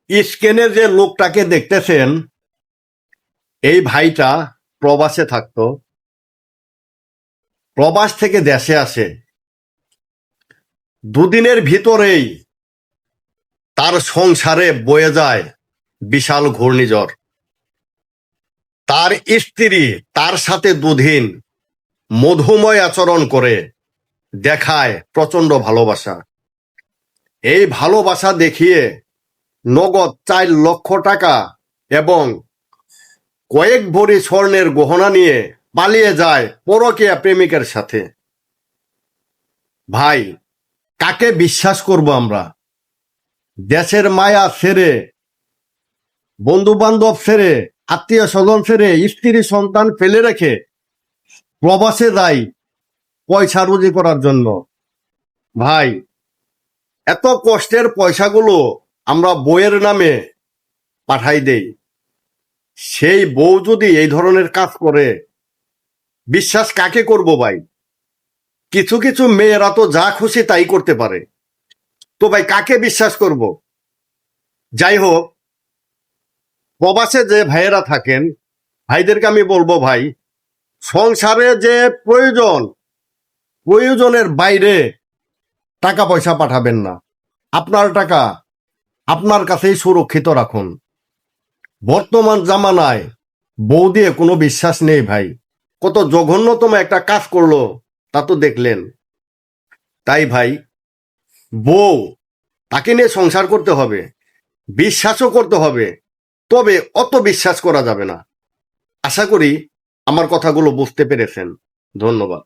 স্ক্রিনে যে লোকটাকে দেখতেছেন, এই ভাইটা প্রবাসে থাকতো, প্রবাস থেকে দেশে আসে। দুদিনের ভিতরেই তার সংসারে বয়ে যায় বিশাল ঘূর্ণিঝড়। তার স্ত্রী তার সাথে দুদিন মধুময় আচরণ করে, দেখায় প্রচন্ড ভালোবাসা। এই ভালোবাসা দেখিয়ে নগদ 4 লক্ষ টাকা এবং কয়েক ভরি স্বর্ণের গহনা নিয়ে পালিয়ে যায় পরকীয়া প্রেমিকের সাথে। ভাই, কাকে বিশ্বাস করব আমরা? দেশের মায়া ছেড়ে, বন্ধু বান্ধব ছেড়ে, আত্মীয় স্বজন ছেড়ে, স্ত্রী সন্তান ফেলে রেখে প্রবাসে যাই পয়সা রুজি করার জন্য। ভাই, এত কষ্টের পয়সাগুলো আমরা বউয়ের নামে পাঠাই দেই। সেই বউ যদি এই ধরনের কাজ করে, বিশ্বাস কাকে করব ভাই? কিছু কিছু মেয়েরা তো যা খুশি তাই করতে পারে, তো ভাই কাকে বিশ্বাস করব? যাই হোক, প্রবাসে যে ভাইয়েরা থাকেন, ভাইদেরকে আমি বলবো, ভাই, সংসারে যে প্রয়োজনের বাইরে টাকা পয়সা পাঠাবেন না। আপনার টাকা আপনার কাছেই সুরক্ষিত রাখুন। বর্তমান জামানায় বউ দিয়ে কোনো বিশ্বাস নেই ভাই। কত জঘন্যতম একটা কাজ করলো তা তো দেখলেন। তাই ভাই, বউ, তাকে নিয়ে সংসার করতে হবে, বিশ্বাসও করতে হবে, তবে অত বিশ্বাস করা যাবে না। আশা করি আমার কথাগুলো বুঝতে পেরেছেন। ধন্যবাদ।